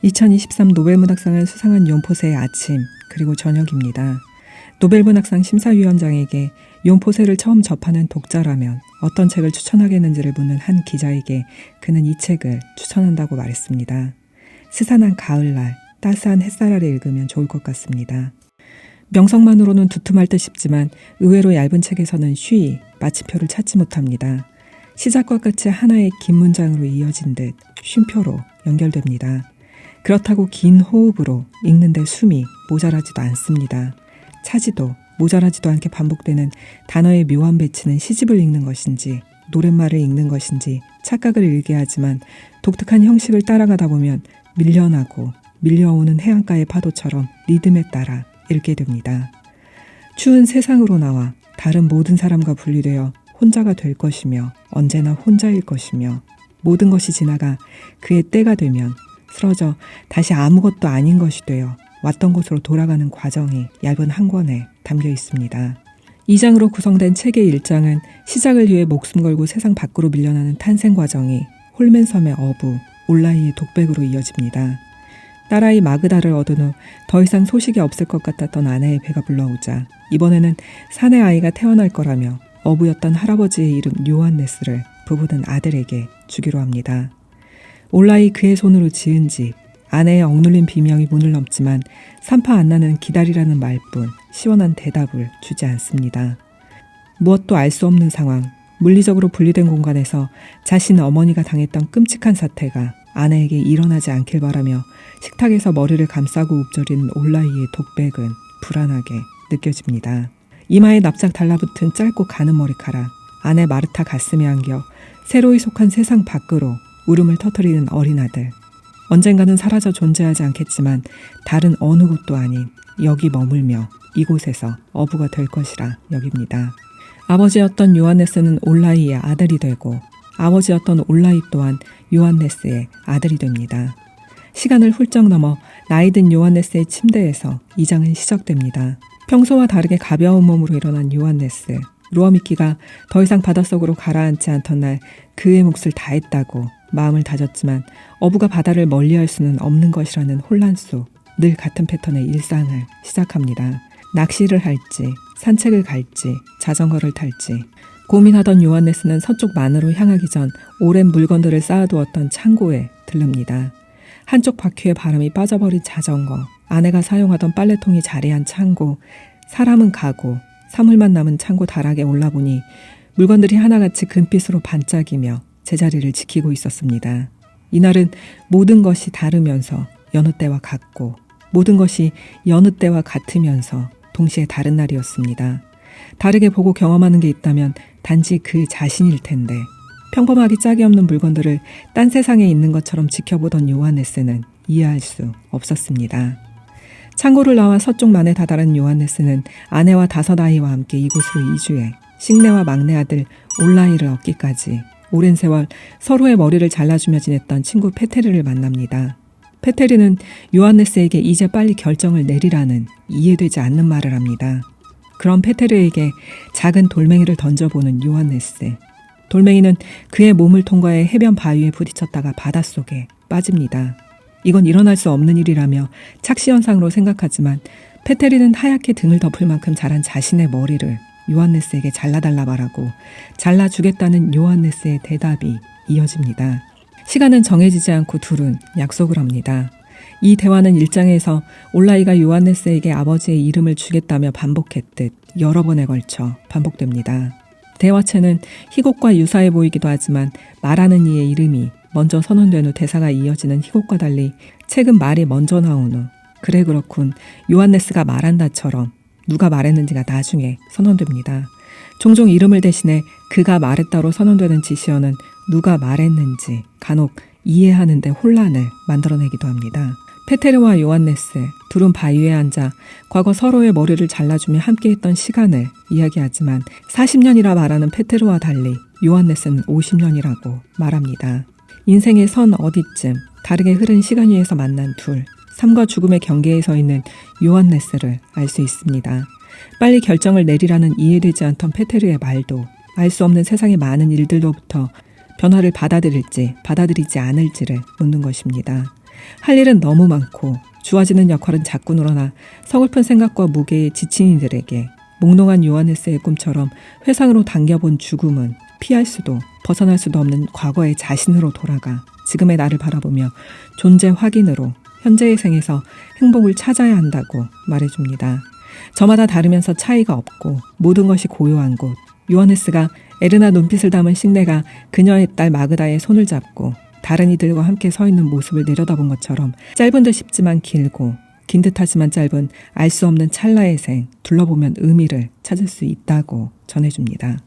2023 노벨문학상을 수상한 욘포세의 아침 그리고 저녁입니다. 노벨문학상 심사위원장에게 욘포세를 처음 접하는 독자라면 어떤 책을 추천하겠는지를 묻는 한 기자에게 그는 이 책을 추천한다고 말했습니다. 스산한 가을날 따스한 햇살 아래 읽으면 좋을 것 같습니다. 명성만으로는 두툼할 듯 싶지만 의외로 얇은 책에서는 쉬이 마침표를 찾지 못합니다. 시작과 끝이 하나의 긴 문장으로 이어진 듯 쉼표로 연결됩니다. 그렇다고 긴 호흡으로 읽는데 숨이 모자라지도 않습니다. 차지도 모자라지도 않게 반복되는 단어의 묘한 배치는 시집을 읽는 것인지 노랫말을 읽는 것인지 착각을 일게 하지만 독특한 형식을 따라가다 보면 밀려나고 밀려오는 해안가의 파도처럼 리듬에 따라 읽게 됩니다. 추운 세상으로 나와 다른 모든 사람과 분리되어 혼자가 될 것이며 언제나 혼자일 것이며 모든 것이 지나가 그의 때가 되면 쓰러져 다시 아무것도 아닌 것이 되어 왔던 곳으로 돌아가는 과정이 얇은 한 권에 담겨 있습니다. 2장으로 구성된 책의 1장은 시작을 위해 목숨 걸고 세상 밖으로 밀려나는 탄생 과정이 홀맨섬의 어부 올라이의 독백으로 이어집니다. 딸아이 마그다를 얻은 후 더 이상 소식이 없을 것 같았던 아내의 배가 불러오자 이번에는 사내 아이가 태어날 거라며 어부였던 할아버지의 이름 요한네스를 부부는 아들에게 주기로 합니다. 올라이 그의 손으로 지은 집, 아내의 억눌린 비명이 문을 넘지만 산파 안 나는 기다리라는 말뿐 시원한 대답을 주지 않습니다. 무엇도 알 수 없는 상황, 물리적으로 분리된 공간에서 자신 어머니가 당했던 끔찍한 사태가 아내에게 일어나지 않길 바라며 식탁에서 머리를 감싸고 읊조리는 올라이의 독백은 불안하게 느껴집니다. 이마에 납작 달라붙은 짧고 가는 머리카락, 아내 마르타 가슴에 안겨 새로이 속한 세상 밖으로 울음을 터뜨리는 어린 아들. 언젠가는 사라져 존재하지 않겠지만 다른 어느 곳도 아닌 여기 머물며 이곳에서 어부가 될 것이라 여깁니다. 아버지였던 요한네스는 올라이의 아들이 되고 아버지였던 올라이 또한 요한네스의 아들이 됩니다. 시간을 훌쩍 넘어 나이든 요한네스의 침대에서 2장은 시작됩니다. 평소와 다르게 가벼운 몸으로 일어난 요한네스. 루어미키가 더 이상 바닷속으로 가라앉지 않던 날 그의 몫을 다했다고 마음을 다졌지만 어부가 바다를 멀리할 수는 없는 것이라는 혼란 속 늘 같은 패턴의 일상을 시작합니다. 낚시를 할지 산책을 갈지 자전거를 탈지 고민하던 요한네스는 서쪽 만으로 향하기 전 오랜 물건들을 쌓아두었던 창고에 들릅니다. 한쪽 바퀴에 바람이 빠져버린 자전거, 아내가 사용하던 빨래통이 자리한 창고, 사람은 가고 사물만 남은 창고 다락에 올라보니 물건들이 하나같이 금빛으로 반짝이며 제자리를 지키고 있었습니다. 이날은 모든 것이 다르면서 여느 때와 같고 모든 것이 여느 때와 같으면서 동시에 다른 날이었습니다. 다르게 보고 경험하는 게 있다면 단지 그 자신일 텐데 평범하기 짝이 없는 물건들을 딴 세상에 있는 것처럼 지켜보던 요한네스는 이해할 수 없었습니다. 창고를 나와 서쪽 만에 다다른 요한네스는 아내와 5 아이와 함께 이곳으로 이주해 식내와 막내 아들 올라이를 얻기까지 오랜 세월 서로의 머리를 잘라주며 지냈던 친구 페테르를 만납니다. 페테르는 요한네스에게 이제 빨리 결정을 내리라는 이해되지 않는 말을 합니다. 그런 페테르에게 작은 돌멩이를 던져보는 요한네스. 돌멩이는 그의 몸을 통과해 해변 바위에 부딪혔다가 바닷속에 빠집니다. 이건 일어날 수 없는 일이라며 착시현상으로 생각하지만 페테르는 하얗게 등을 덮을 만큼 자란 자신의 머리를 요한네스에게 잘라달라 말하고 잘라주겠다는 요한네스의 대답이 이어집니다. 시간은 정해지지 않고 둘은 약속을 합니다. 이 대화는 1장에서 올라이가 요한네스에게 아버지의 이름을 주겠다며 반복했듯 여러 번에 걸쳐 반복됩니다. 대화체는 희곡과 유사해 보이기도 하지만 말하는 이의 이름이 먼저 선언된 후 대사가 이어지는 희곡과 달리 책은 말이 먼저 나온 후 그래 그렇군 요한네스가 말한다처럼 누가 말했는지가 나중에 선언됩니다. 종종 이름을 대신해 그가 말했다로 선언되는 지시어는 누가 말했는지 간혹 이해하는 데 혼란을 만들어내기도 합니다. 페테르와 요한네스 둘은 바위에 앉아 과거 서로의 머리를 잘라주며 함께했던 시간을 이야기하지만 40년이라 말하는 페테르와 달리 요한네스는 50년이라고 말합니다. 인생의 선 어디쯤 다르게 흐른 시간 위에서 만난 둘, 삶과 죽음의 경계에 서 있는 요한네스를 알 수 있습니다. 빨리 결정을 내리라는 이해되지 않던 페테르의 말도 알 수 없는 세상의 많은 일들로부터 변화를 받아들일지 받아들이지 않을지를 묻는 것입니다. 할 일은 너무 많고 주어지는 역할은 자꾸 늘어나 서글픈 생각과 무게에 지친 이들에게 몽롱한 요하네스의 꿈처럼 회상으로 당겨본 죽음은 피할 수도 벗어날 수도 없는 과거의 자신으로 돌아가 지금의 나를 바라보며 존재 확인으로 현재의 생에서 행복을 찾아야 한다고 말해줍니다. 저마다 다르면서 차이가 없고 모든 것이 고요한 곳. 요하네스가 에르나 눈빛을 담은 식내가 그녀의 딸 마그다의 손을 잡고 다른 이들과 함께 서 있는 모습을 내려다본 것처럼 짧은 듯 싶지만 길고 긴 듯하지만 짧은 알 수 없는 찰나의 생, 둘러보면 의미를 찾을 수 있다고 전해줍니다.